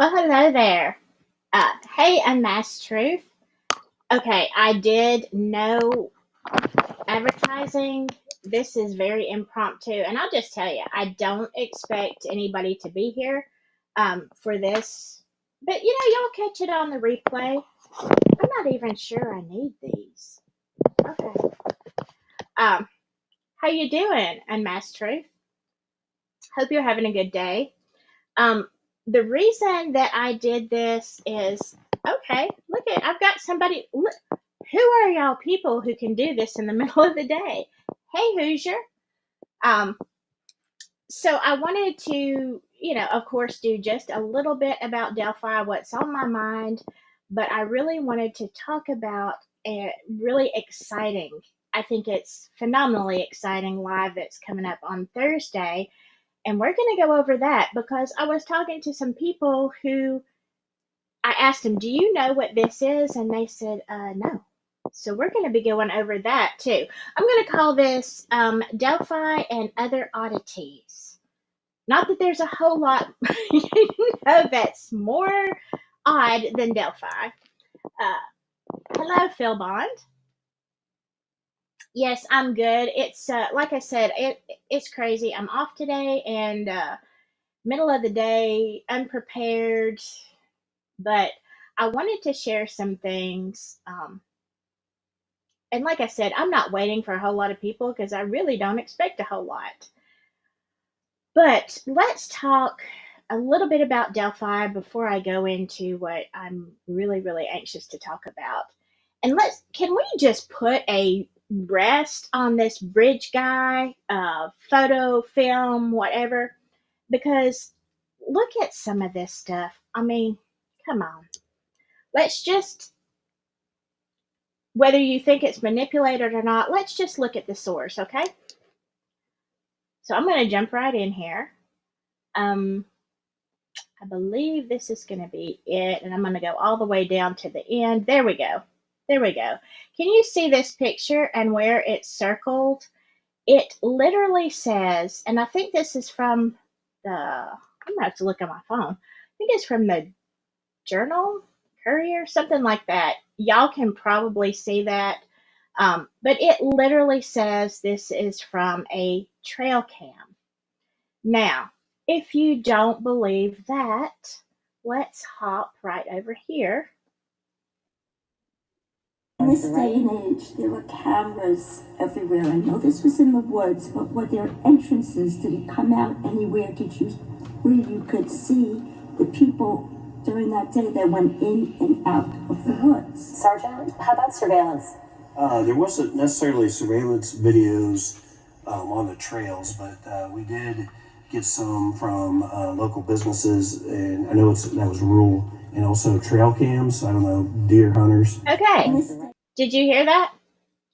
Well, hello there. Hey, Unmasked Truth. Okay, I did no advertising. This is very impromptu, and I'll just tell you, I don't expect anybody to be here for this. But y'all catch it on the replay. I'm not even sure I need these. Okay. Um, how you doing, Unmasked Truth? Hope you're having a good day. Um, the reason that I did this is okay. Look at I've got somebody. Look, who are y'all people who can do this in the middle of the day? Hey, Hoosier. Um, so I wanted to, of course, do just a little bit about Delphi, what's on my mind, but I really wanted to talk about a really exciting. I think it's phenomenally exciting live that's coming up on Thursday. And we're going to go over that because I was talking to some people who I asked them, do you know what this is? And they said, no. So we're going to be going over that too. I'm going to call this Delphi and Other Oddities. Not that there's a whole lot that's more odd than Delphi. Hello, Phil Bond. Yes, I'm good. It's like I said, it's crazy. I'm off today and middle of the day, unprepared, but I wanted to share some things. And like I said, I'm not waiting for a whole lot of people because I really don't expect a whole lot. But let's talk a little bit about Delphi before I go into what I'm really, really anxious to talk about. And can we just put a rest on this bridge guy, photo, film, whatever? Because look at some of this stuff. I mean, come on. Let's just, whether you think it's manipulated or not, let's just look at the source, okay? So I'm going to jump right in here. I believe this is going to be it, and I'm going to go all the way down to the end. There we go. There we go. Can you see this picture and where it's circled? It literally says, and I think this is from I'm going to have to look on my phone. I think it's from the Journal, Courier, something like that. Y'all can probably see that. But it literally says this is from a trail cam. Now, if you don't believe that, let's hop right over here. In this day and age, there were cameras everywhere. I know this was in the woods, but were there entrances? Did it come out anywhere? Where you could see the people during that day that went in and out of the woods? Sergeant, how about surveillance? There wasn't necessarily surveillance videos on the trails, but we did get some from local businesses, and I know that was rural, and also trail cams. I don't know, deer hunters. Okay. Did you hear that?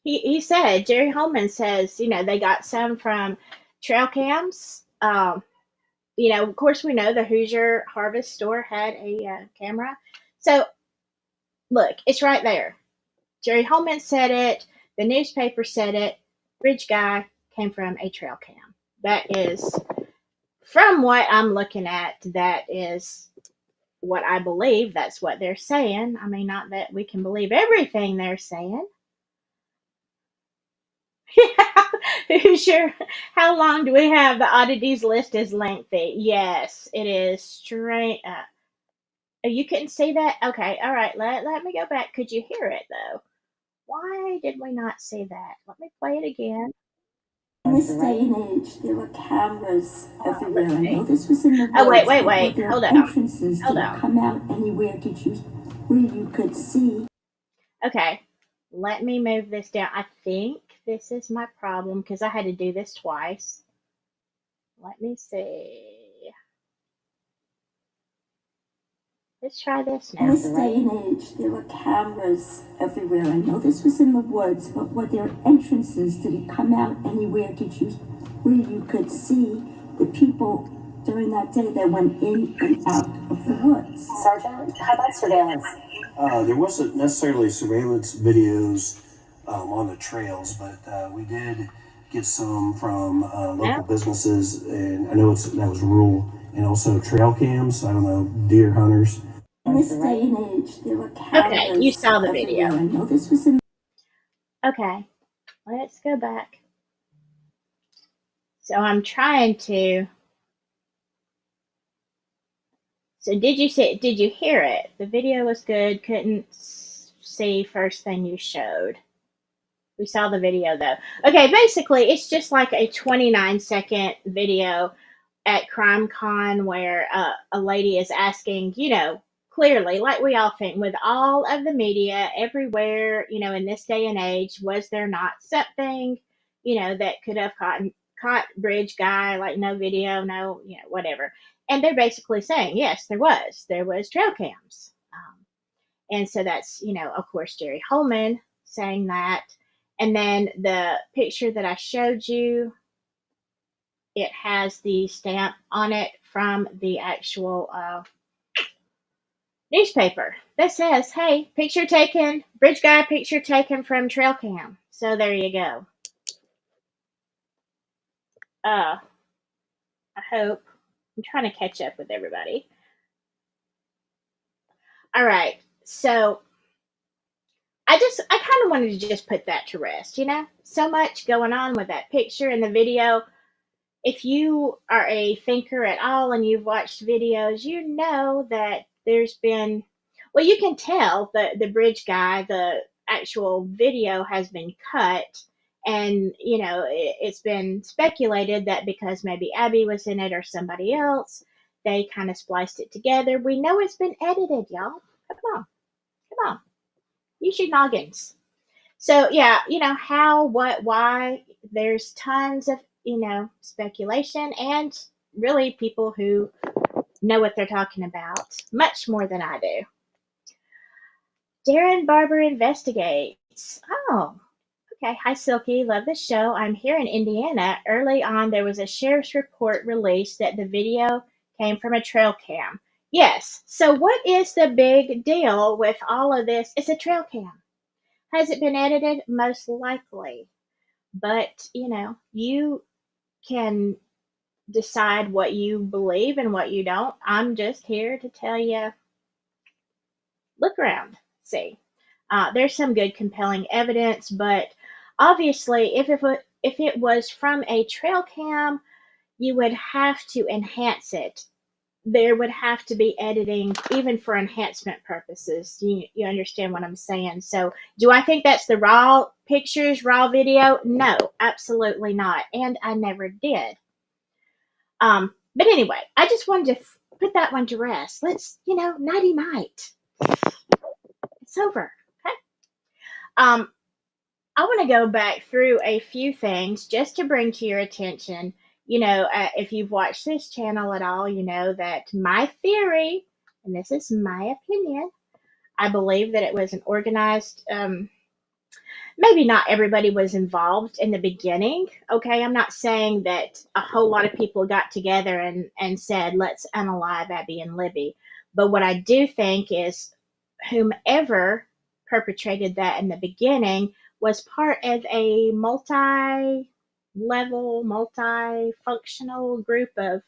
He said, Jerry Holman says, they got some from trail cams. Of course, we know the Hoosier Harvest Store had a camera. So, look, it's right there. Jerry Holman said it. The newspaper said it. Bridge guy came from a trail cam. That is, from what I'm looking at, that is what I believe. That's what they're saying. I mean, not that we can believe everything they're saying. Sure. How long do we have? The oddities list is lengthy. Yes, it is straight up. You couldn't see that? Okay, all right. Let me go back. Could you hear it though? Why did we not see that? Let me play it again. In this day and age, there were cameras everywhere. I know this was in the woods. Oh, wait. Hold on. Entrances did it come out anywhere? Where you could see? Okay, let me move this down. I think this is my problem because I had to do this twice. Let me see. Let's try this now. In this day and age, there were cameras everywhere. I know this was in the woods, but were there entrances? Did it come out anywhere? Where you could see the people during that day that went in and out of the woods? Sergeant, how about surveillance? There wasn't necessarily surveillance videos on the trails, but we did get some from local businesses, and I know that was rural, and also trail cams. I don't know, deer hunters. In this day and age, there were Okay, you cameras saw the everywhere. video. I know this was in Okay, let's go back. So I'm trying to. So did you see? Did you hear it? The video was good. Couldn't see first thing you showed. We saw the video though. Okay, basically it's just like a 29-second video at CrimeCon where a lady is asking, clearly, like we all think, with all of the media everywhere, in this day and age, was there not something, that could have caught Bridge Guy, like no video, no, whatever. And they're basically saying, yes, there was trail cams. And so that's, of course, Jerry Holman saying that. And then the picture that I showed you, it has the stamp on it from the actual newspaper that says, hey, picture taken, Bridge Guy picture taken from trail cam. So there you go. I hope. I'm trying to catch up with everybody. All right. So I kind of wanted to just put that to rest, So much going on with that picture and the video. If you are a thinker at all and you've watched videos, you know that there's been, well, you can tell the Bridge Guy, the actual video has been cut. And, it's been speculated that because maybe Abby was in it or somebody else, they kind of spliced it together. We know it's been edited, y'all. Come on. Come on. Use your noggins. So yeah, how, what, why, there's tons of, speculation and really people who know what they're talking about, much more than I do. Darren Barber investigates. Oh, okay. Hi, Silky. Love the show. I'm here in Indiana. Early on, there was a sheriff's report released that the video came from a trail cam. Yes. So what is the big deal with all of this? It's a trail cam. Has it been edited? Most likely. But, you can decide what you believe and what you don't. I'm just here to tell you, look around, see. There's some good, compelling evidence, but obviously, if it was from a trail cam, you would have to enhance it. There would have to be editing, even for enhancement purposes. You understand what I'm saying? So, do I think that's the raw pictures, raw video? No, absolutely not. And I never did. But anyway, I just wanted to put that one to rest. Let's, nighty night. It's over. Okay. Um, I want to go back through a few things just to bring to your attention. If you've watched this channel at all, you know that my theory, and this is my opinion, I believe that it was an organized, maybe not everybody was involved in the beginning. Okay, I'm not saying that a whole lot of people got together and said, let's unalive Abby and Libby. But what I do think is whomever perpetrated that in the beginning was part of a multi-level, multi-functional group of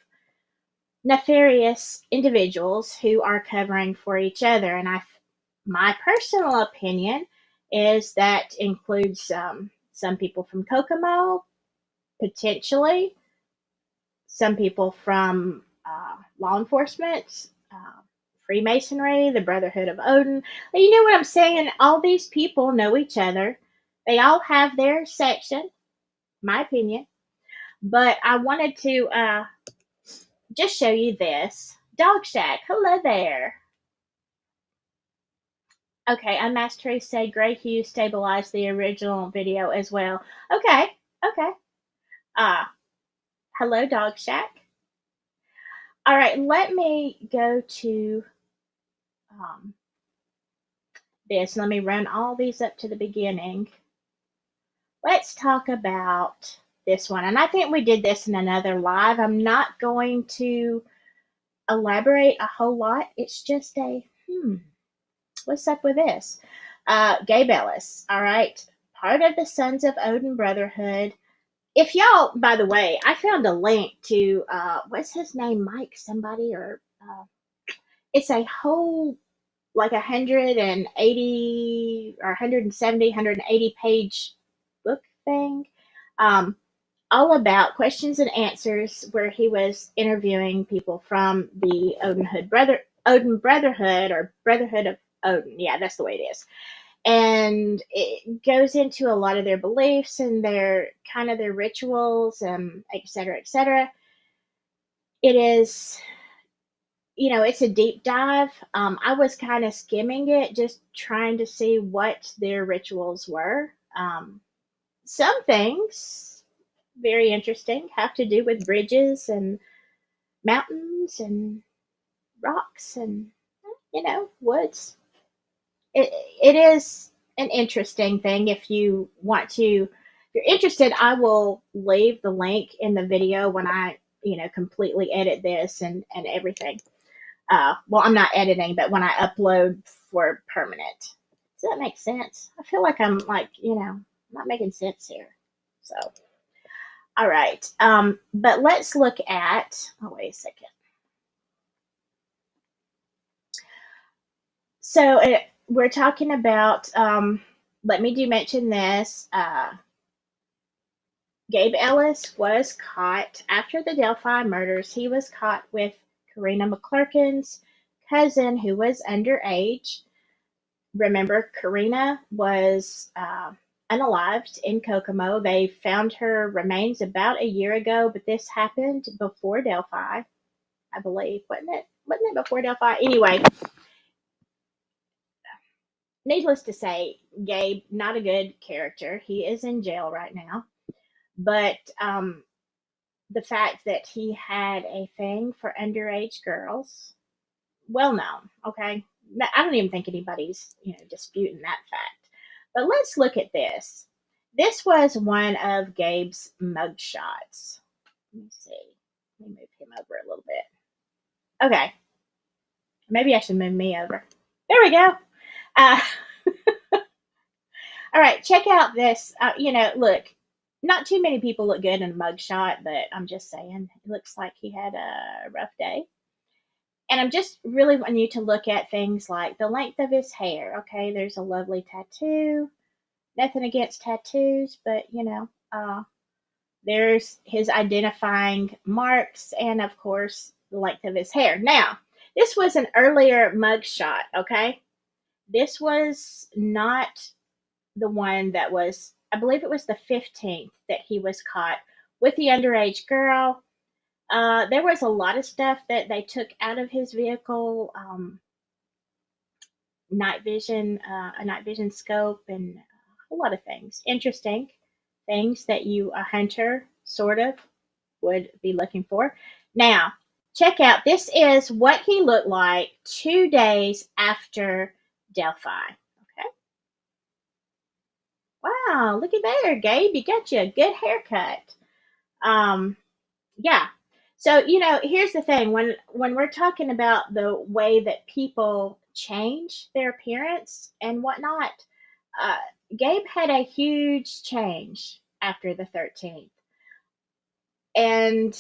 nefarious individuals who are covering for each other. And my personal opinion is that includes some people from Kokomo, potentially some people from law enforcement, Freemasonry, the Brotherhood of Odin. You know what I'm saying? All these people know each other. They all have their section, my opinion. But I wanted to just show you this. Dog Shack, hello there. Okay, Unmasked Truth said Gray Hughes stabilized the original video as well. Okay, okay. Uh, hello, Dog Shack. All right, let me go to um, this. Let me run all these up to the beginning. Let's talk about this one. And I think we did this in another live. I'm not going to elaborate a whole lot. It's just what's up with this? Gabe Ellis, all right. Part of the Sons of Odin Brotherhood If y'all, by the way, I found a link to what's his name, Mike somebody, or it's a whole like 180 or 170, 180 page book thing, um, all about questions and answers, where he was interviewing people from the Odin Brotherhood, or Brotherhood of Odin. Yeah, that's the way it is. And it goes into a lot of their beliefs and their kind of their rituals, et cetera, et cetera. It is, it's a deep dive. I was kind of skimming it, just trying to see what their rituals were. Some things very interesting have to do with bridges and mountains and rocks and woods. It is an interesting thing. If you want to, if you're interested, I will leave the link in the video when I completely edit this and everything. Well, I'm not editing, but when I upload for permanent. Does that make sense? I feel like I'm like, not making sense here. So, all right. But let's look at, oh, wait a second. So we're talking about, let me do mention this. Gabe Ellis was caught after the Delphi murders. He was caught with Karina McClurkin's cousin, who was underage. Remember, Karina was unalived in Kokomo. They found her remains about a year ago, but this happened before Delphi, I believe. Wasn't it? Wasn't it before Delphi? Anyway, needless to say, Gabe, not a good character. He is in jail right now. But the fact that he had a thing for underage girls, well known, okay? I don't even think anybody's, disputing that fact. But let's look at this. This was one of Gabe's mug shots. Let me see. Let me move him over a little bit. Okay. Maybe I should move me over. There we go. Uh, all right, check out this. Look, not too many people look good in a mugshot, but I'm just saying, it looks like he had a rough day. And I'm just really wanting you to look at things like the length of his hair. Okay, there's a lovely tattoo. Nothing against tattoos, but there's his identifying marks, and of course, the length of his hair. Now, this was an earlier mugshot. Okay, this was not the one that was, I believe it was the 15th that he was caught with the underage girl. There was a lot of stuff that they took out of his vehicle, a night vision scope, and a lot of things. Interesting things that a hunter sort of would be looking for. Now, check out, this is what he looked like 2 days after Delphi. Okay. Wow, look at there, Gabe. You got you a good haircut. Um, yeah. So, here's the thing. When we're talking about the way that people change their appearance and whatnot, uh, Gabe had a huge change after the 13th. And,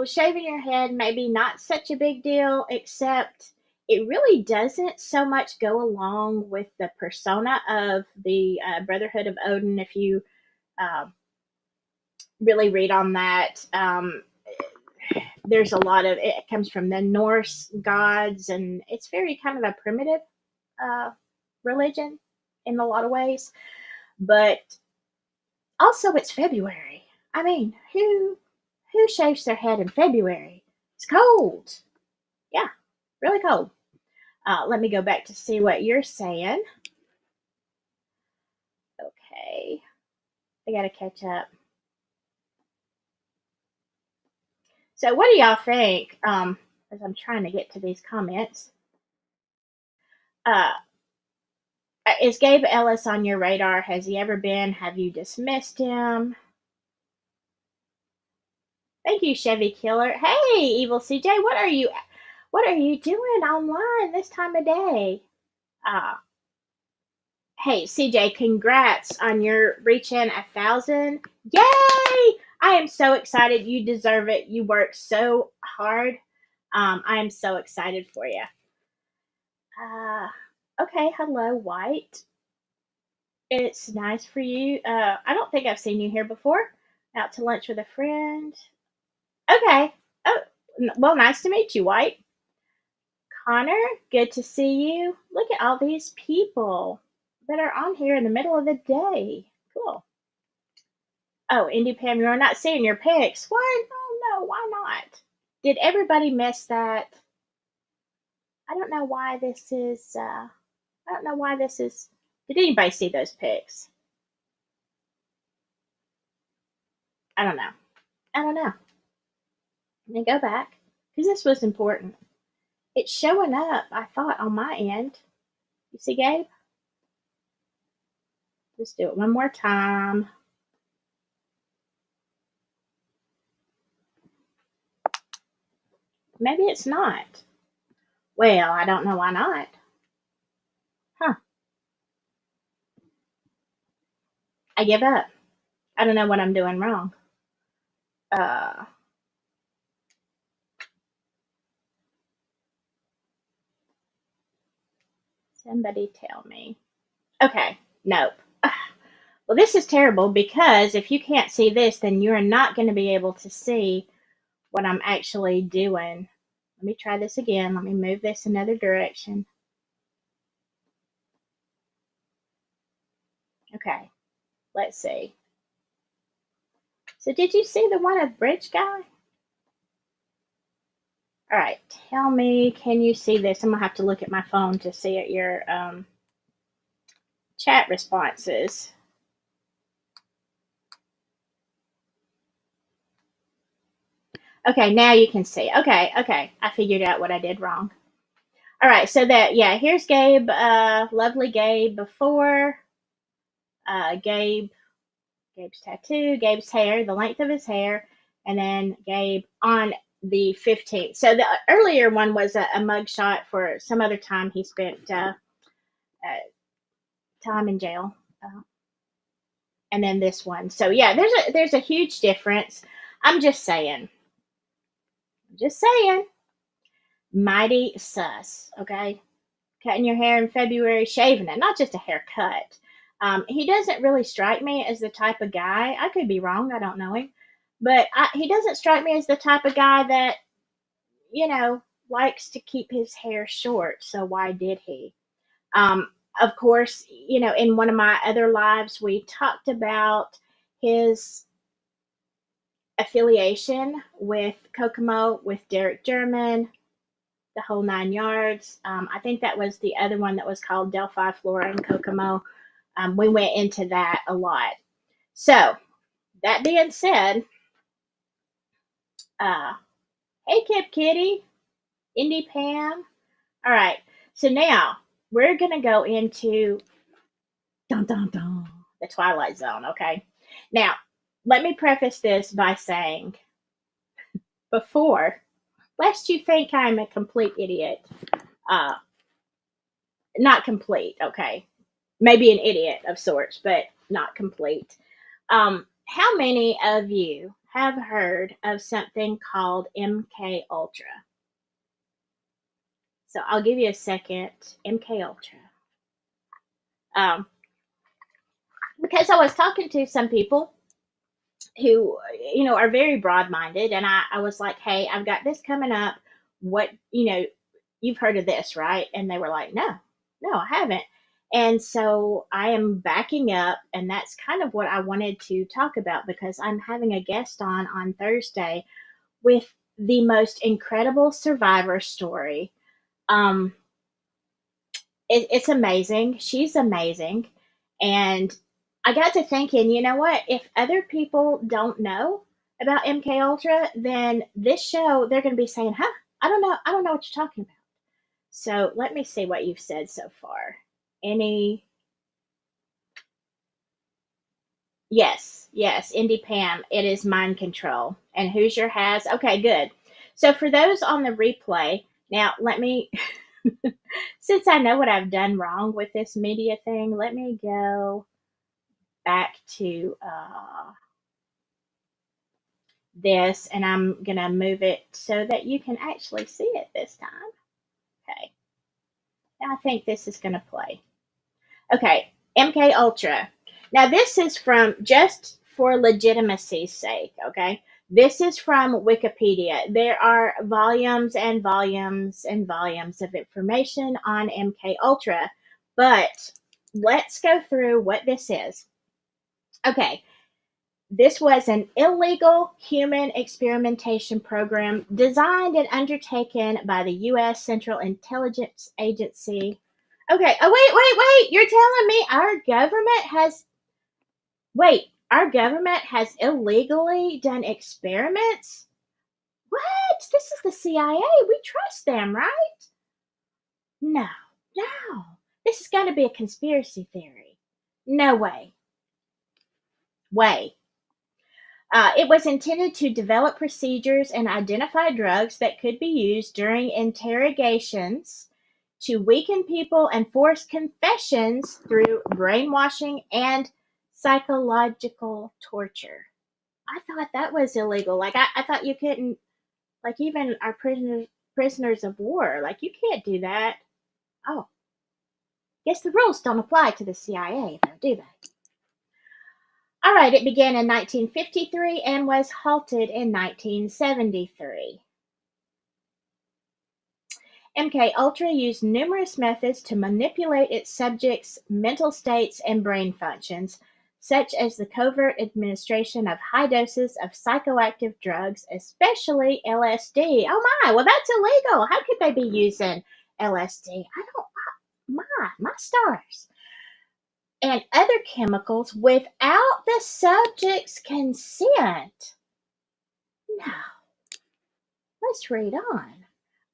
shaving your head, maybe not such a big deal, except it really doesn't so much go along with the persona of the Brotherhood of Odin. If you uh, really read on that, there's a lot of it comes from the Norse gods, and it's very kind of a primitive uh, religion in a lot of ways. But also, it's February. I mean, who shaves their head in February? It's cold. Yeah, really cold. Let me go back to see what you're saying. Okay, I gotta catch up. So, what do y'all think? As I'm trying to get to these comments, uh, is Gabe Ellis on your radar? Has he ever been? Have you dismissed him? Thank you, Chevy Killer. Hey, Evil CJ, what are you doing online this time of day? Uh, Hey, CJ, congrats on your reaching 1,000. Yay! I am so excited. You deserve it. You worked so hard. I am so excited for you. Uh, okay, hello, White. It's nice for you. I don't think I've seen you here before. Out to lunch with a friend. Okay. Oh, well, nice to meet you, White. Connor, good to see you. Look at all these people that are on here in the middle of the day. Cool. Oh, Indy Pam, you're not seeing your pics. What? Oh no, why not? Did everybody miss that? I don't know why this is. I don't know why this is. Did anybody see those pics? I don't know. I don't know. Let me go back because this was important. It's showing up. I thought on my end. You see, Gabe? Let's do it one more time. Maybe it's not. Well, I don't know why not. Huh. I give up. I don't know what I'm doing wrong. Uh, Somebody tell me. Okay, nope. Well, this is terrible because if you can't see this, then you're not going to be able to see what I'm actually doing. Let me try this again. Let me move this another direction. Okay, let's see. So, did you see the one of Bridge Guy? All right, tell me, can you see this? I'm gonna have to look at my phone to see at your chat responses. Okay, now you can see. Okay, I figured out what I did wrong. All right, so that yeah, here's Gabe, lovely Gabe before, Gabe's tattoo, Gabe's hair, the length of his hair, and then Gabe on the 15th. So the earlier one was a mug shot for some other time he spent time in jail, and then this one. So yeah, there's a huge difference. I'm just saying, just saying, mighty sus. Okay, cutting your hair in February, shaving it, not just a haircut. He doesn't really strike me as the type of guy. I could be wrong. I don't know him, but he doesn't strike me as the type of guy that you know likes to keep his hair short. So why did he? Of course, in one of my other lives, we talked about his affiliation with Kokomo, with Derek German, the whole 9 yards. I think that was the other one that was called Delphi, Flora, and Kokomo. We went into that a lot. So, that being said, uh, hey, Kip Kitty, Indy Pam. All right. So now we're going to go into dun, dun, dun, the Twilight Zone. Okay. Now, let me preface this by saying before, lest you think I'm a complete idiot, uh, not complete, okay. Maybe an idiot of sorts, but not complete. How many of you have heard of something called MK Ultra? So I'll give you a second. MK Ultra. Um, because I was talking to some people who are very broad minded, and I was like, hey, I've got this coming up. What you've heard of this, right? And they were like, no, I haven't. And so I am backing up, and that's kind of what I wanted to talk about because I'm having a guest on Thursday with the most incredible survivor story. Um, it's amazing. She's amazing. And I got to thinking, you know what? If other people don't know about MK Ultra, then this show they're going to be saying, "Huh? I don't know what you're talking about." So let me see what you've said so far. Any? Yes, Indie Pam. It is mind control. And Hoosier has. Okay, good. So for those on the replay, now let me Since I know what I've done wrong with this media thing, let me go back to this, and I'm going to move it so that you can actually see it this time. Okay. I think this is going to play. Okay, MK Ultra. Now this is from, just for legitimacy's sake, okay? This is from Wikipedia. There are volumes and volumes and volumes of information on MK Ultra, but let's go through what this is. Okay, this was an illegal human experimentation program designed and undertaken by the U.S. Central Intelligence Agency. Okay. Oh, wait. You're telling me our government has illegally done experiments? What? This is the CIA. We trust them, right? No, no. This has got to be a conspiracy theory. No way. Way. It was intended to develop procedures and identify drugs that could be used during interrogations to weaken people and force confessions through brainwashing and psychological torture. I thought that was illegal. Like I thought you couldn't, like even our prisoners of war, like you can't do that. Oh, guess the rules don't apply to the CIA, though, do they? All right, it began in 1953 and was halted in 1973. MK Ultra used numerous methods to manipulate its subjects' mental states and brain functions, such as the covert administration of high doses of psychoactive drugs, especially LSD. Oh my, well that's illegal. How could they be using LSD? I don't my stars. And other chemicals without the subject's consent. No. Let's read on.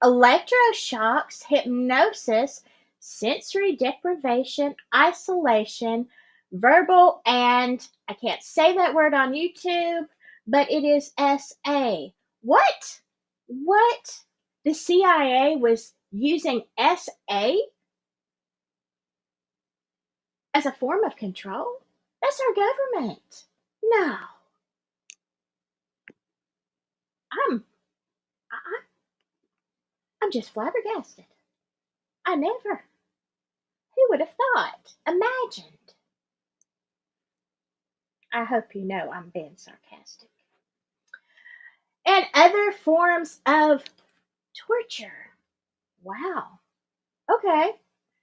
Electroshocks, hypnosis, sensory deprivation, isolation, verbal, and I can't say that word on YouTube, but it is SA. What? What? The CIA was using SA as a form of control? That's our government. No. I'm I, I'm just flabbergasted. I never. Who would have thought? Imagined. I hope you know I'm being sarcastic. And other forms of torture. Wow. Okay.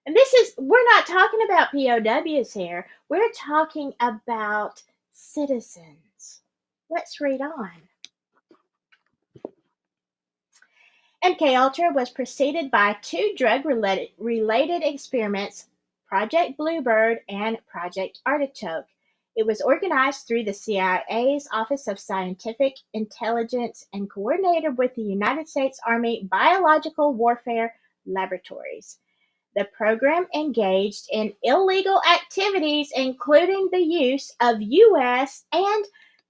And we're not talking about POWs here. We're talking about citizens. Let's read on. MKUltra was preceded by two drug-related experiments, Project Bluebird and Project Artichoke. It was organized through the CIA's Office of Scientific Intelligence and coordinated with the United States Army Biological Warfare Laboratories. The program engaged in illegal activities, including the use of U.S. and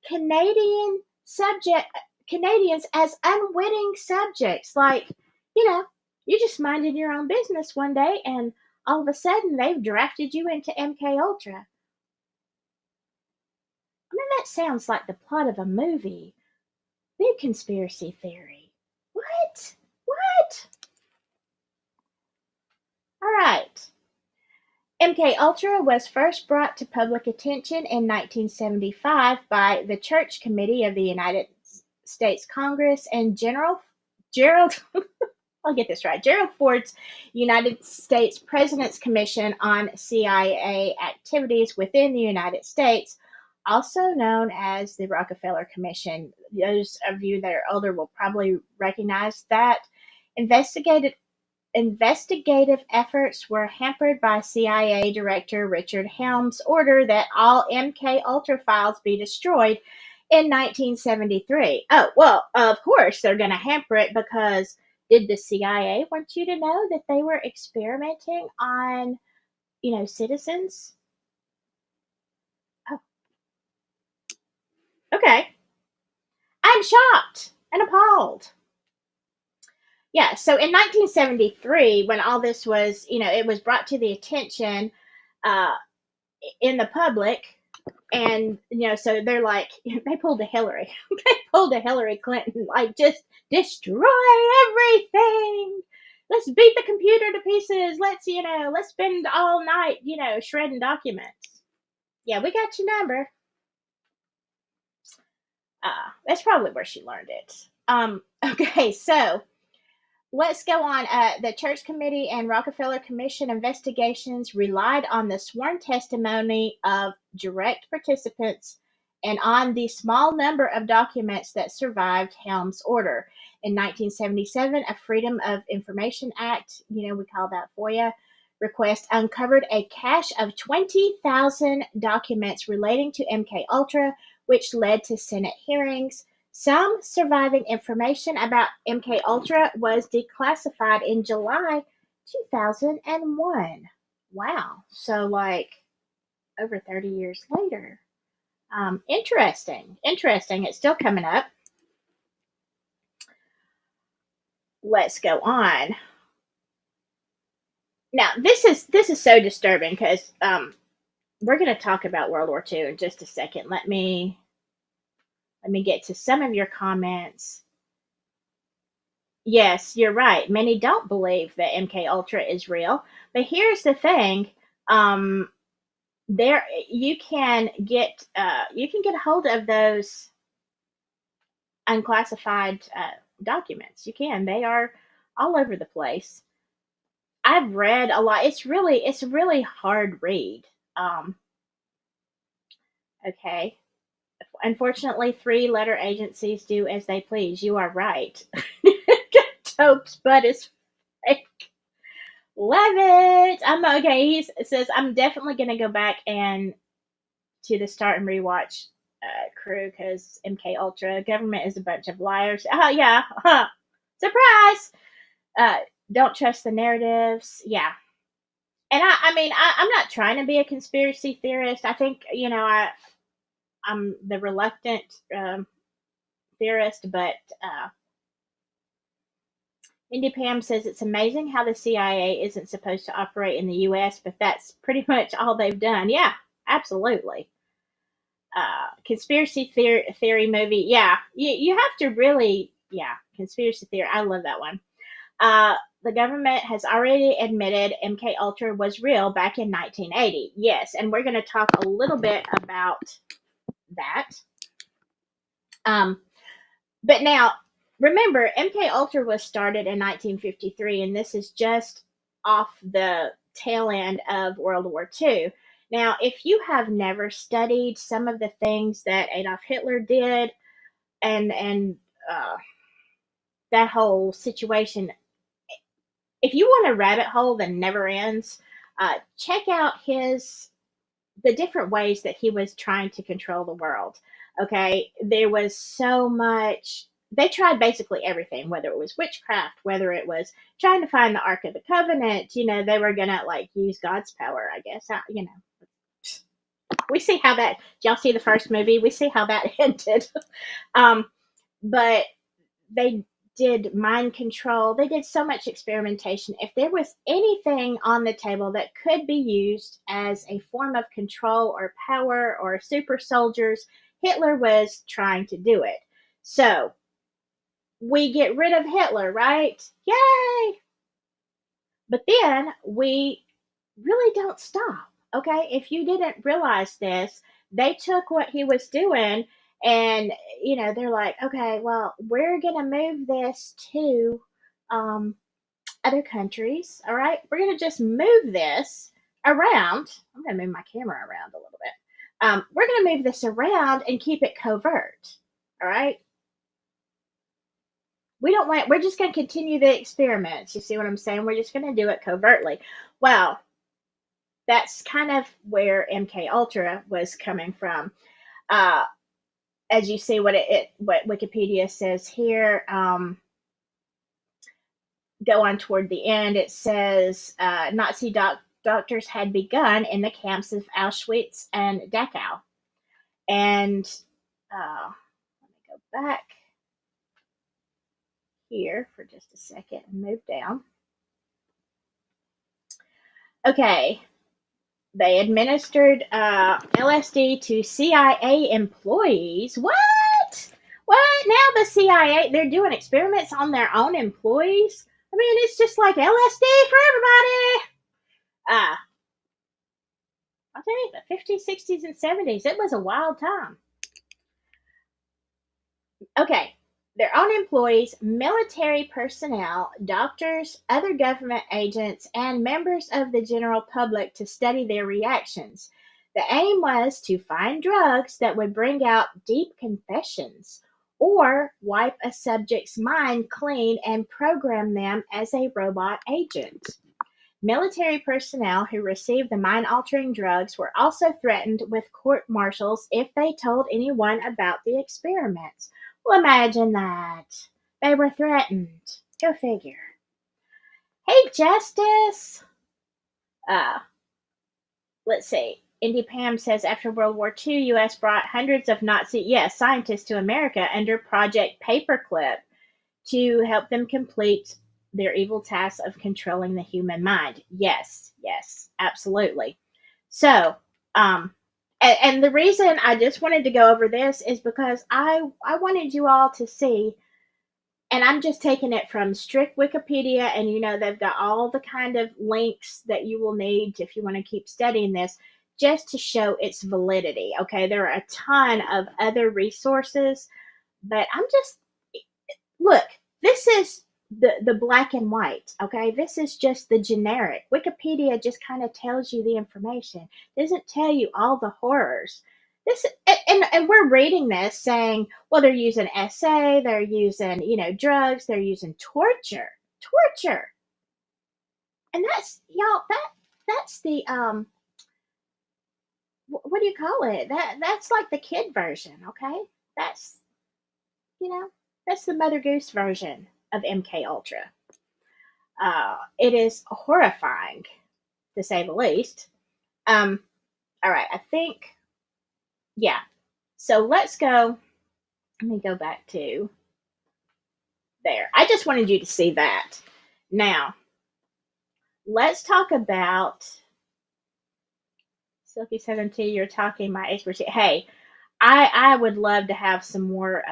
Canadian Canadians as unwitting subjects. Like, you just minded your own business one day, and all of a sudden they've drafted you into MK Ultra. I mean, that sounds like the plot of a movie. Big conspiracy theory. What? What? All right. MK Ultra was first brought to public attention in 1975 by the Church Committee of the United States Congress and Gerald I'll get this right. Gerald Ford's United States President's Commission on CIA Activities within the United States, also known as the Rockefeller Commission. Those of you that are older will probably recognize that. Investigative efforts were hampered by CIA Director Richard Helms' order that all MK Ultra files be destroyed in 1973. Oh, well, of course they're going to hamper it because did the CIA want you to know that they were experimenting on, citizens? Oh, okay. I'm shocked and appalled. Yeah, so in 1973, when all this was, it was brought to the attention uh, in the public, and so they're like, they pulled a Hillary, they pulled a Hillary Clinton, like just destroy everything. Let's beat the computer to pieces. Let's spend all night, shredding documents. Yeah, we got your number. That's probably where she learned it. Okay, so let's go on. The Church Committee and Rockefeller Commission investigations relied on the sworn testimony of direct participants and on the small number of documents that survived Helm's order. In 1977, a Freedom of Information Act, we call that FOIA, request uncovered a cache of 20,000 documents relating to MK Ultra, which led to Senate hearings. Some surviving information about MK Ultra was declassified in July 2001. Wow. So like over 30 years later. Interesting. Interesting. It's still coming up. Let's go on. Now, this is so disturbing because we're going to talk about World War II in just a second. Let me get to some of your comments. Yes, you're right. Many don't believe that MK Ultra is real, but here's the thing: there you can get a hold of those unclassified documents. You can. They are all over the place. I've read a lot. It's a really hard read. Um, okay. Unfortunately, three-letter agencies do as they please. You are right. Tope's butt is fake. Love it. I'm okay. He says I'm definitely gonna go back and to the start and rewatch Crew because MK Ultra government is a bunch of liars. Oh yeah, surprise. Uh, don't trust the narratives. Yeah, and I mean, I'm not trying to be a conspiracy theorist. I think I'm the reluctant theorist, but Indy Pam says it's amazing how the CIA isn't supposed to operate in the U.S., but that's pretty much all they've done. Yeah, absolutely. Conspiracy theory movie. Yeah, you have to really, yeah, conspiracy theory. I love that one. The government has already admitted MK Ultra was real back in 1980. Yes, and we're going to talk a little bit about that. Um, but now, remember, MK Ultra was started in 1953, and this is just off the tail end of World War II. Now, if you have never studied some of the things that Adolf Hitler did, and uh, that whole situation, if you want a rabbit hole that never ends, check out the different ways that he was trying to control the world. Okay, there was so much. They tried basically everything, whether it was witchcraft, whether it was trying to find the Ark of the Covenant. They were gonna like use God's power, I guess. We see how that. Did y'all see the first movie? We see how that ended. um, but they did mind control. They did so much experimentation. If there was anything on the table that could be used as a form of control or power or super soldiers, Hitler was trying to do it. So we get rid of Hitler, right? Yay! But then we really don't stop. Okay, if you didn't realize this, they took what he was doing and they're like, okay, well, we're gonna move this to um, other countries. All right, we're gonna just move this around. I'm gonna move my camera around a little bit. We're gonna move this around and keep it covert. All right. We don't want. We're just gonna continue the experiments. You see what I'm saying? We're just gonna do it covertly. Well, that's kind of where MK Ultra was coming from. Uh, as you see, what Wikipedia says here. Go on toward the end. It says Nazi doctors had begun in the camps of Auschwitz and Dachau, and let me go back. here for just a second and move down. Okay, they administered LSD to CIA employees. What? What? Now the CIA, they're doing experiments on their own employees? I mean, it's just like LSD for everybody. I'll tell you, the 50s, 60s, and 70s, it was a wild time. Okay, their own employees, military personnel, doctors, other government agents, and members of the general public to study their reactions. The aim was to find drugs that would bring out deep confessions or wipe a subject's mind clean and program them as a robot agent. Military personnel who received the mind altering drugs were also threatened with court martials if they told anyone about the experiments. Well, imagine that. They were threatened. Go figure. Hey, Justice. Uh, let's see. Indy Pam says after World War II, U.S. brought hundreds of Nazi scientists to America under Project Paperclip to help them complete their evil task of controlling the human mind. Yes, yes, absolutely. So, and the reason I just wanted to go over this is because I wanted you all to see, and I'm just taking it from strict Wikipedia, and they've got all the kind of links that you will need if you want to keep studying this, just to show its validity. Okay, there are a ton of other resources, but I'm just look, this is the black and white. Okay, this is just the generic. Wikipedia just kind of tells you the information, doesn't tell you all the horrors. This and we're reading this saying, well, they're using SA, they're using drugs, they're using torture, and that's y'all that's the what do you call it, that's like the kid version. Okay, that's you know that's the Mother Goose version of MK Ultra. It is horrifying, to say the least. Um, all right, I think, yeah. So let's go. Let me go back to there. I just wanted you to see that. Now, let's talk about Silky 70. You're talking my expertise. Hey, I would love to have some more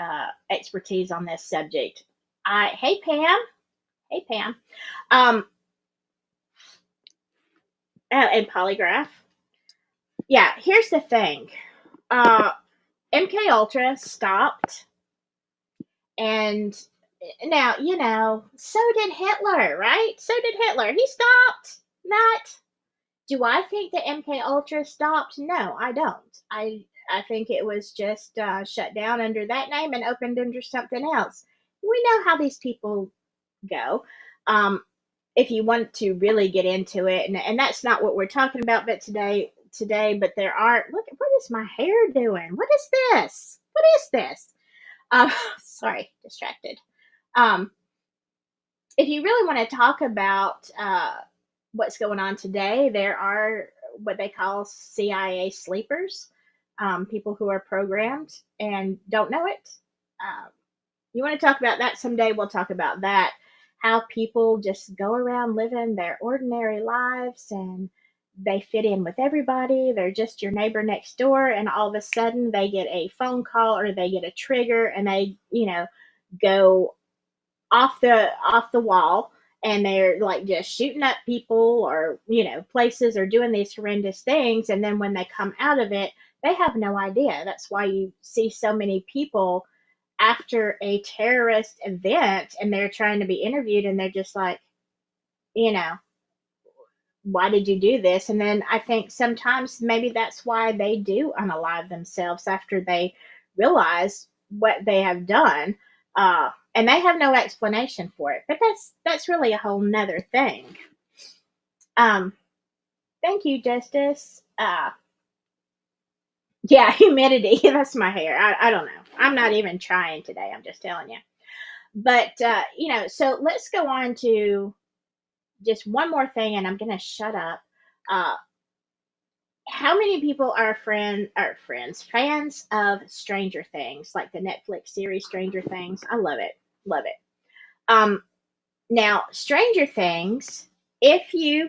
expertise on this subject. Hey Pam. Hey Pam. Um, and polygraph. Yeah, here's the thing. Uh, MK Ultra stopped, and now so did Hitler, right? So did Hitler. He stopped. Not. Do I think that MK Ultra stopped? No, I don't. I think it was just shut down under that name and opened under something else. We know how these people go. Um, if you want to really get into it, and that's not what we're talking about, but but there are, look, what is my hair doing? What is this? What is this? Sorry, distracted. Um, if you really want to talk about what's going on today, there are what they call CIA sleepers, people who are programmed and don't know it. You want to talk about that someday? We'll talk about that. How people just go around living their ordinary lives and they fit in with everybody. They're just your neighbor next door, and all of a sudden they get a phone call or they get a trigger, and they, go off the wall, and they're like just shooting up people or places, or doing these horrendous things, and then when they come out of it, they have no idea. That's why you see so many people after a terrorist event and they're trying to be interviewed, and they're just like, you know why did you do this? And then I think sometimes maybe that's why they do unalive themselves after they realize what they have done, and they have no explanation for it. But that's really a whole nother thing. Um, thank you, Justice. Yeah, humidity. That's my hair. I don't know. I'm not even trying today. I'm just telling you. But so let's go on to just one more thing, and I'm gonna shut up. Uh, how many people are fans of Stranger Things, like the Netflix series Stranger Things? I love it, love it. Um, Now, Stranger Things, if you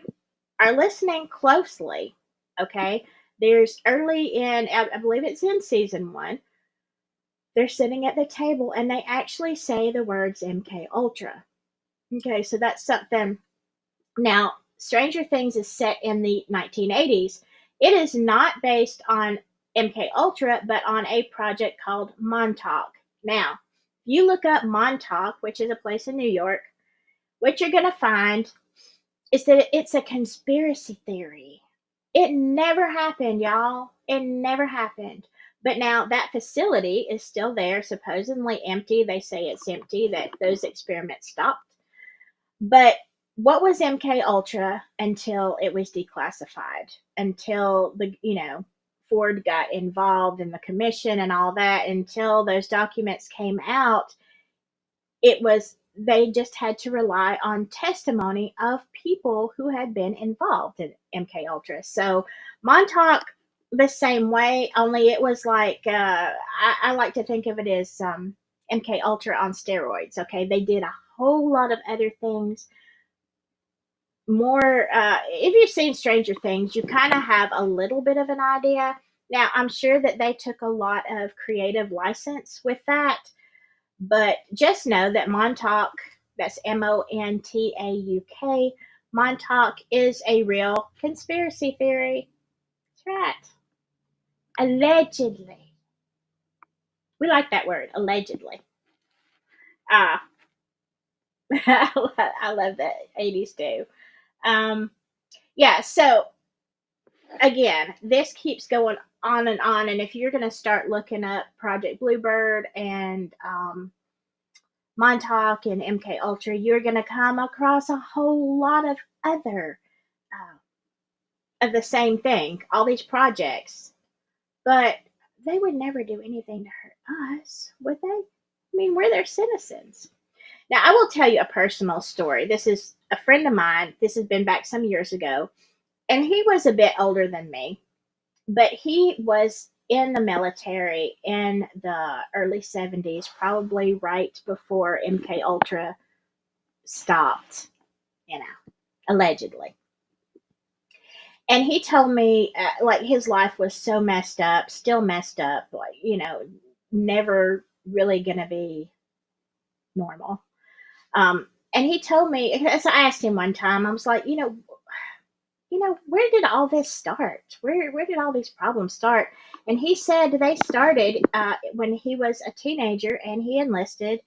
are listening closely, okay, there's early in, I believe it's in season one, they're sitting at the table and they actually say the words MK Ultra. Okay, so that's something. Now, Stranger Things is set in the 1980s. It is not based on MK Ultra, but on a project called Montauk. Now, you look up Montauk, which is a place in New York, what you're going to find is that it's a conspiracy theory. It never happened, y'all. It never happened. But now that facility is still there, supposedly empty. They say it's empty, that those experiments stopped. But what was MK Ultra until it was declassified? Until Ford got involved in the commission and all that, until those documents came out, it was they just had to rely on testimony of people who had been involved in MK Ultra. So Montauk the same way, only it was like I like to think of it as MK Ultra on steroids. Okay, they did a whole lot of other things. More, if you've seen Stranger Things, you kind of have a little bit of an idea. Now, I'm sure that they took a lot of creative license with that, but just know that Montauk, that's Montauk, Montauk is a real conspiracy theory. That's right. Allegedly. We like that word, allegedly. Ah, I love that 80s too. Yeah, so again, this keeps going on and on. And if you're going to start looking up Project Bluebird and Montauk and MK Ultra, you're going to come across a whole lot of other of the same thing, all these projects. But they would never do anything to hurt us, would they? I mean, we're their citizens. Now, I will tell you a personal story. This is a friend of mine. This has been back some years ago, and he was a bit older than me, but he was in the military in the early 70s, probably right before MK Ultra stopped, you know, allegedly. And he told me like his life was so messed up, still messed up, like, never really going to be normal. And he told me, as I asked him one time, I was like, where did all this start? Where did all these problems start? And he said they started when he was a teenager and he enlisted.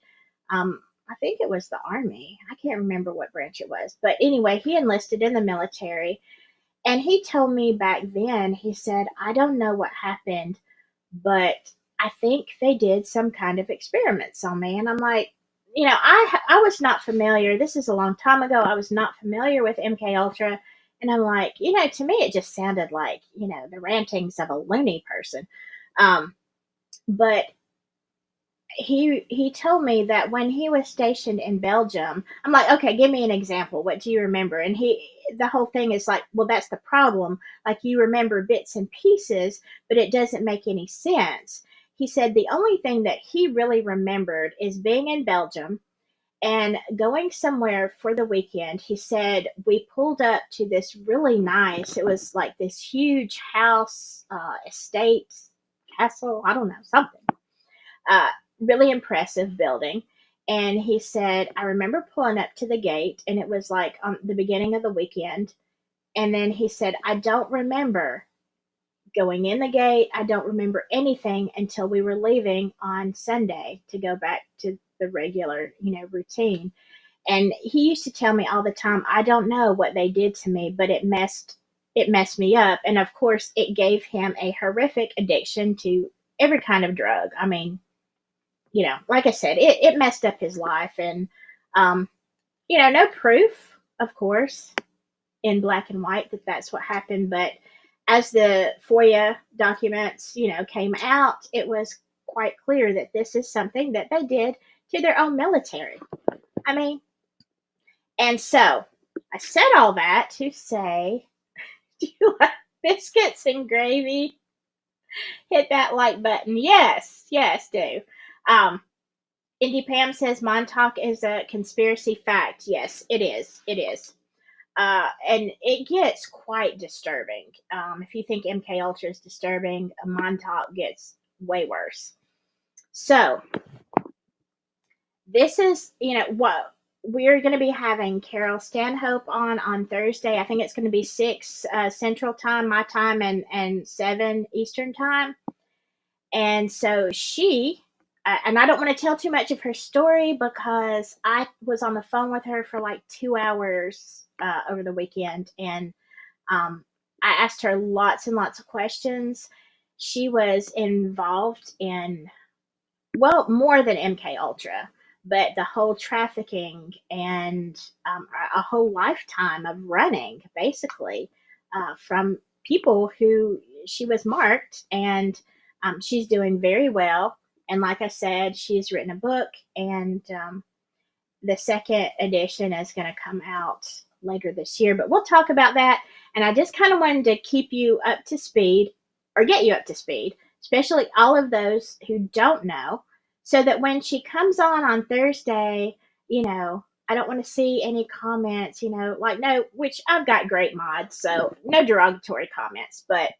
I think it was the army. I can't remember what branch it was, but anyway, he enlisted in the military. And he told me back then, he said, I don't know what happened, but I think they did some kind of experiments on me. And I'm like, I was not familiar. This is a long time ago. I was not familiar with MK Ultra. And I'm like, to me, it just sounded like, the rantings of a loony person. But he told me that when he was stationed in Belgium, I'm like, okay, give me an example. What do you remember? And the whole thing is like, well, that's the problem. Like you remember bits and pieces, but it doesn't make any sense. He said the only thing that he really remembered is being in Belgium and going somewhere for the weekend. He said we pulled up to this really nice, it was like this huge house, estate, castle, I don't know, something. Uh, Really impressive building. And he said, I remember pulling up to the gate, and it was like on the beginning of the weekend. And then he said, I don't remember going in the gate. I don't remember anything until we were leaving on Sunday to go back to the regular, routine. And he used to tell me all the time, I don't know what they did to me, but it messed me up. And of course, it gave him a horrific addiction to every kind of drug. I mean, like I said, it messed up his life. And, no proof, of course, in black and white that that's what happened. But as the FOIA documents, came out, it was quite clear that this is something that they did to their own military. I mean, and so I said all that to say, do you like biscuits and gravy? Hit that like button. Yes, do. Um, Indy Pam says Montauk is a conspiracy fact. Yes, it is. It is. And it gets quite disturbing. If you think MK Ultra is disturbing, Montauk gets way worse. So this is, what we're going to be having Carol Stanhope on Thursday. I think it's going to be 6 Central Time, my time, and 7 Eastern Time. And so and I don't want to tell too much of her story because I was on the phone with her for like 2 hours over the weekend, and um, I asked her lots and lots of questions. She was involved in, well, more than MK Ultra, but the whole trafficking and a whole lifetime of running, basically, from people who she was marked, and she's doing very well. And like I said, she's written a book, and the second edition is going to come out later this year, but we'll talk about that. And I just kind of wanted to keep you up to speed, or get you up to speed, especially all of those who don't know, so that when she comes on Thursday, I don't want to see any comments, like, no, which I've got great mods, so no derogatory comments, but,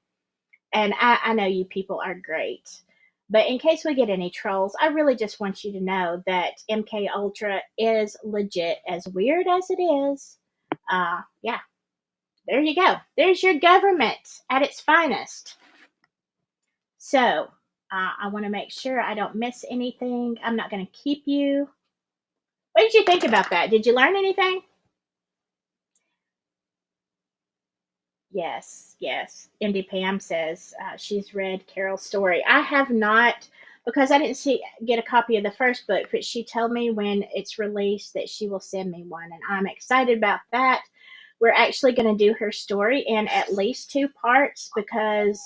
and I know you people are great. But in case we get any trolls, I really just want you to know that MK Ultra is legit, as weird as it is. Yeah, there you go. There's your government at its finest. So I want to make sure I don't miss anything. I'm not going to keep you. What did you think about that? Did you learn anything? Yes, yes. Indy Pam says she's read Carol's story. I have not, because I didn't get a copy of the first book, but she told me when it's released that she will send me one, and I'm excited about that. We're actually going to do her story in at least 2 parts because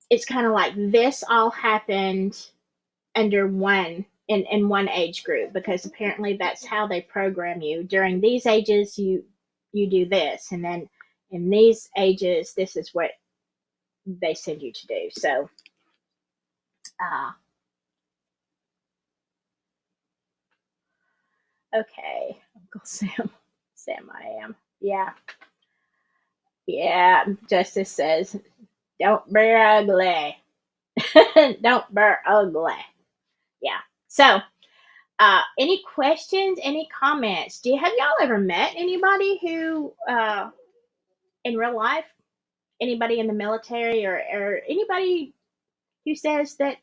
it's kind of like this all happened under in one age group, because apparently that's how they program you. During these ages, you do this, and then in these ages, this is what they send you to do. So, uh, okay, Uncle Sam, I am. Yeah, yeah. Justice says, "Don't be ugly. Don't be ugly." Yeah. So, any questions? Any comments? Have y'all ever met anybody who, in real life, anybody in the military, or anybody who says that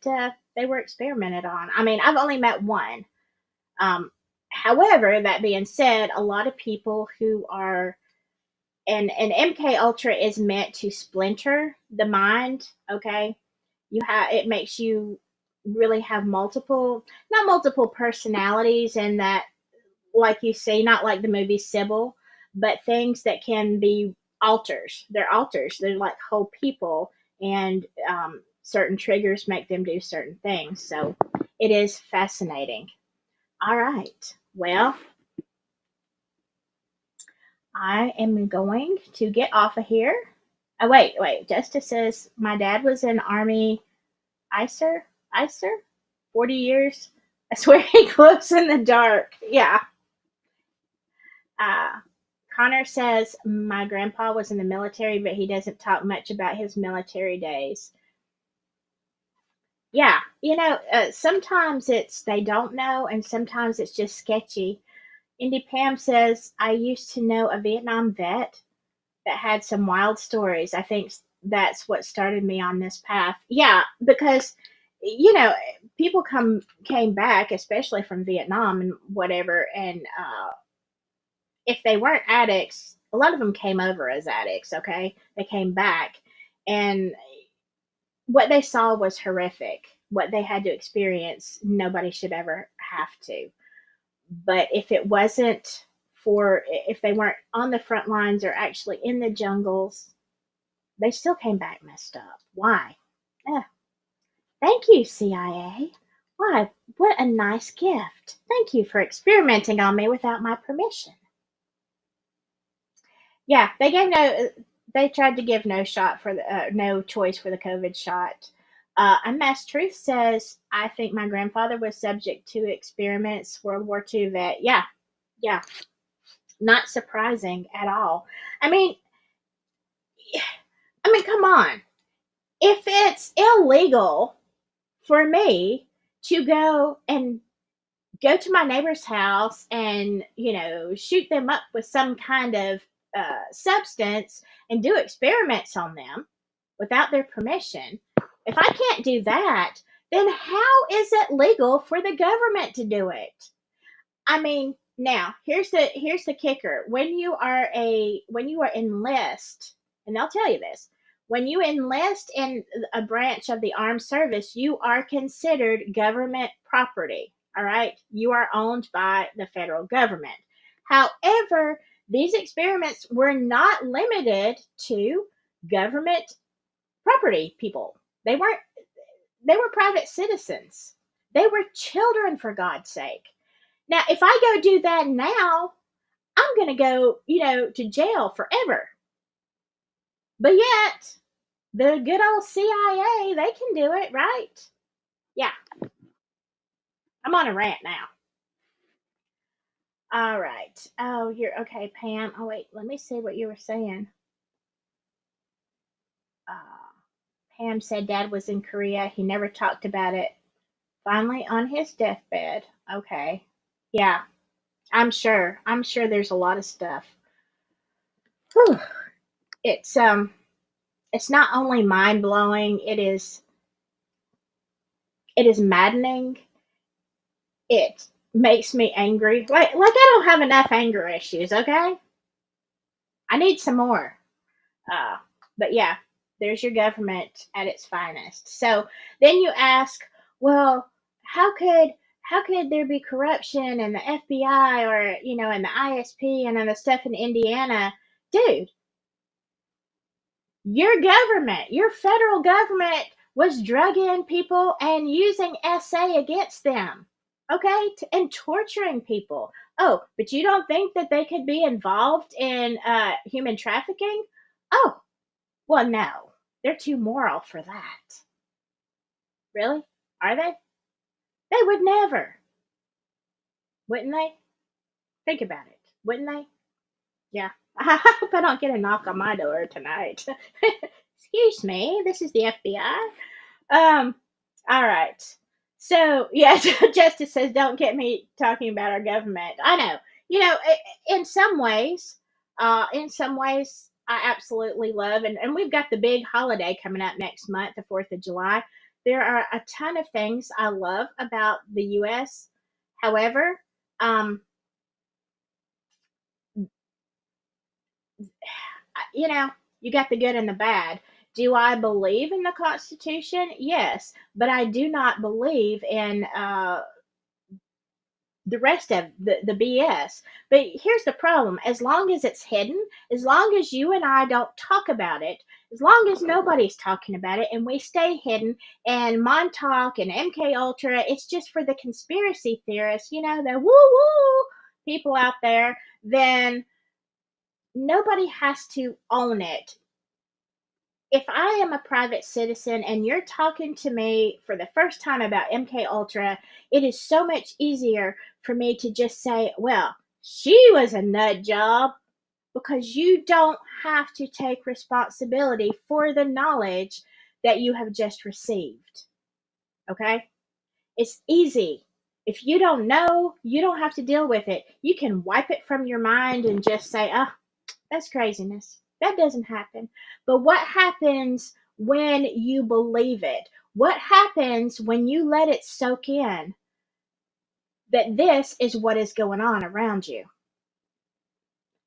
they were experimented on? I mean, I've only met one. However, that being said, a lot of people who are, and MK Ultra is meant to splinter the mind. Okay, it makes you really have not multiple personalities, and that, like you see, not like the movie Sybil, but things that can be alters. They're alters. They're like whole people, and certain triggers make them do certain things. So it is fascinating. All right. Well, I am going to get off of here. Oh, wait. Justice says my dad was in Army ICER, 40 years. I swear he glows in the dark. Yeah. Uh, Connor says my grandpa was in the military, but he doesn't talk much about his military days. Yeah, sometimes it's they don't know, and sometimes it's just sketchy. Indy Pam says I used to know a Vietnam vet that had some wild stories. I think that's what started me on this path. Yeah, because you know people came back, especially from Vietnam and whatever, and if they weren't addicts, a lot of them came over as addicts. Okay, they came back, and what they saw was horrific. What they had to experience, nobody should ever have to. But if they weren't on the front lines or actually in the jungles, they still came back messed up. Why? Eh, thank you, CIA. Why, what a nice gift. Thank you for experimenting on me without my permission. Yeah, they tried to give no choice for the COVID shot. Unmasked Truth says, I think my grandfather was subject to experiments, World War II vet. Yeah, yeah, not surprising at all. I mean, come on. If it's illegal for me to go to my neighbor's house and shoot them up with some kind of substance and do experiments on them without their permission, if I can't do that, then how is it legal for the government to do it? I mean, now here's the kicker. When you are enlist, and they'll tell you this, when you enlist in a branch of the armed service, you are considered government property. All right, you are owned by the federal government. However, these experiments were not limited to government property people. They weren't. They were private citizens. They were children, for God's sake. Now, if I go do that now, I'm going to go, to jail forever. But yet, the good old CIA, they can do it, right? Yeah, I'm on a rant now. All right. Oh, you're okay, Pam. Oh, wait, let me see what you were saying. Uh, Pam said Dad was in Korea. He never talked about it. Finally on his deathbed. Okay. Yeah, I'm sure. I'm sure there's a lot of stuff. Whew. It's it's not only mind blowing, it is maddening. It makes me angry. Like I don't have enough anger issues, okay? I need some more. Uh but yeah, there's your government at its finest. So then you ask, well, how could how could there be corruption in the FBI or in the ISP and in the stuff in Indiana? Dude, your government, your federal government was drugging people and using SA against them, okay, and torturing people. Oh, but you don't think that they could be involved in human trafficking? Oh, well, no, they're too moral for that. Really? Are they? They would never, wouldn't they? Think about it, wouldn't they? Yeah. I hope I don't get a knock on my door tonight. Excuse me, this is the FBI. Um, all right. So, yeah, Justice says, don't get me talking about our government. I know. In some ways, I absolutely love, and we've got the big holiday coming up next month, the 4th of July. There are a ton of things I love about the U.S. However, um, you know, you got the good and the bad. Do I believe in the Constitution? Yes, but I do not believe in the rest of the BS. But here's the problem: as long as it's hidden, as long as you and I don't talk about it, as long as nobody's talking about it, and we stay hidden, and Montauk and MK Ultra, it's just for the conspiracy theorists, the woo woo people out there. Then nobody has to own it. If I am a private citizen and you're talking to me for the first time about MK Ultra, it is so much easier for me to just say, "Well, she was a nut job," because you don't have to take responsibility for the knowledge that you have just received. Okay? It's easy. If you don't know, you don't have to deal with it. You can wipe it from your mind and just say, "Oh, that's craziness. That doesn't happen." But what happens when you believe it? What happens when you let it soak in that this is what is going on around you?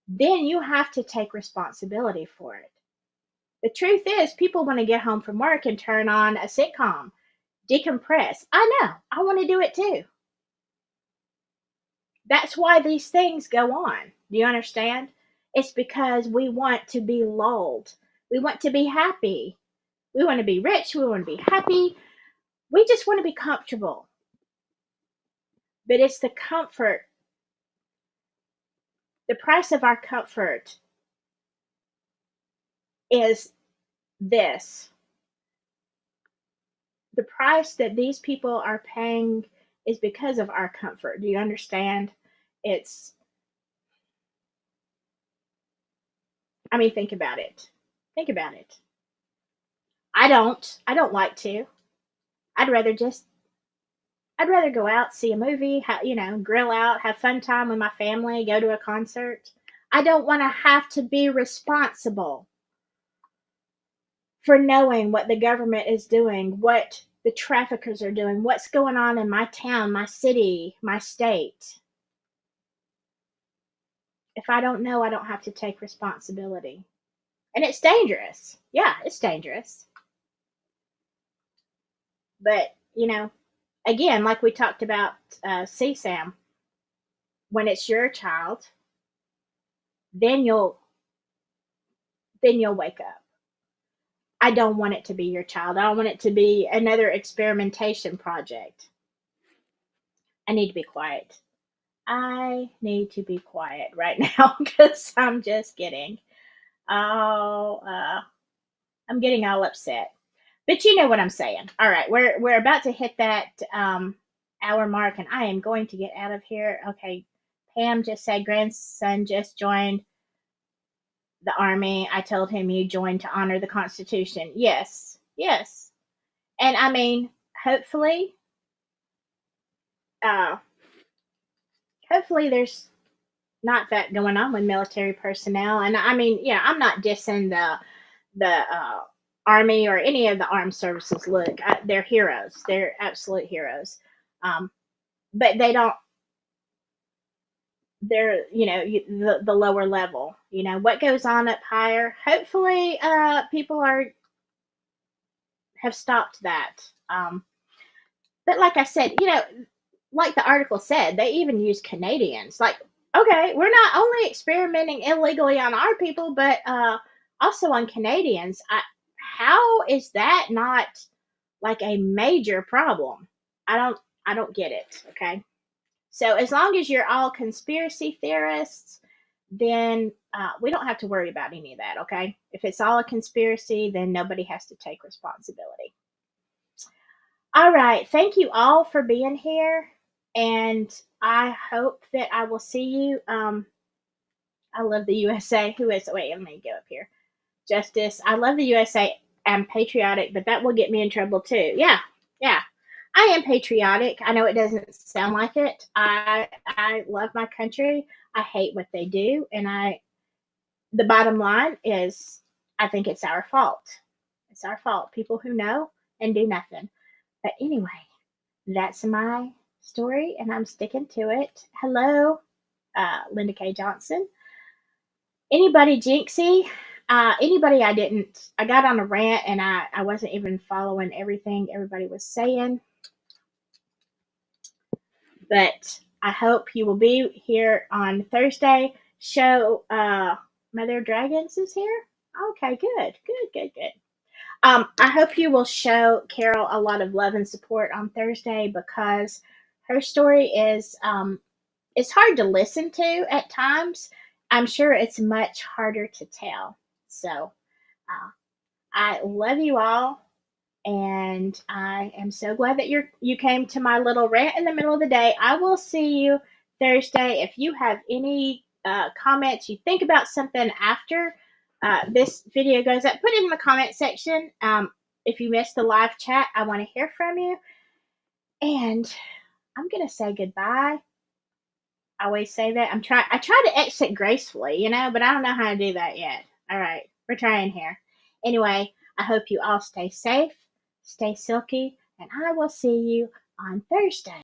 Then you have to take responsibility for it. The truth is, people want to get home from work and turn on a sitcom, decompress. I know, I want to do it too. That's why these things go on. Do you understand? It's because we want to be lulled. We want to be happy. We want to be rich. We want to be happy. We just want to be comfortable. But it's the comfort, the price of our comfort is this: the price that these people are paying is because of our comfort. Do you understand? It's, I mean, think about it. Think about it. I don't like to. I'd rather just, I'd rather go out, see a movie, grill out, have fun time with my family, go to a concert. I don't want to have to be responsible for knowing what the government is doing, what the traffickers are doing, what's going on in my town, my city, my state. If I don't know, I don't have to take responsibility. And it's dangerous. Yeah, it's dangerous. But, again, like we talked about CSAM, when it's your child, then you'll wake up. I don't want it to be your child. I don't want it to be another experimentation project. I need to be quiet. I need to be quiet right now because I'm just getting all I'm getting all upset. But you know what I'm saying. All right, we're about to hit that hour mark, and I am going to get out of here. Okay, Pam just said grandson just joined the army. I told him you joined to honor the Constitution. Yes, yes, and I mean, hopefully, uh, hopefully there's not that going on with military personnel. And I mean, yeah, I'm not dissing the army or any of the armed services. Look, they're heroes. They're absolute heroes. Um, but they don't. They're the lower level. What goes on up higher. Hopefully, people have stopped that. But like I said, like the article said, they even use Canadians. Like, okay, we're not only experimenting illegally on our people, but also on Canadians. How is that not like a major problem? I don't get it. Okay, so as long as you're all conspiracy theorists, then we don't have to worry about any of that. Okay, if it's all a conspiracy, then nobody has to take responsibility. All right. Thank you all for being here. And I hope that I will see you. I love the USA. Who is, wait, let me go up here. Justice. I love the USA. I'm patriotic, but that will get me in trouble too. Yeah. Yeah. I am patriotic. I know it doesn't sound like it. I love my country. I hate what they do. And the bottom line is, I think it's our fault. It's our fault. People who know and do nothing. But anyway, that's my story, and I'm sticking to it. Hello, Linda K. Johnson. Anybody Jinxie? Anybody I got on a rant and I wasn't even following everything everybody was saying. But I hope you will be here on Thursday. Show Mother Dragons is here. Okay, good, good, good, good. I hope you will show Carol a lot of love and support on Thursday because her story is it's hard to listen to at times. I'm sure it's much harder to tell. So I love you all, and I am so glad that you came to my little rant in the middle of the day. I will see you Thursday. If you have any comments, you think about something after this video goes up, put it in the comment section. If you missed the live chat, I want to hear from you. And I'm gonna say goodbye. I always say that. I try to exit gracefully, but I don't know how to do that yet. All right, we're trying here. Anyway, I hope you all stay safe, stay silky, and I will see you on Thursday.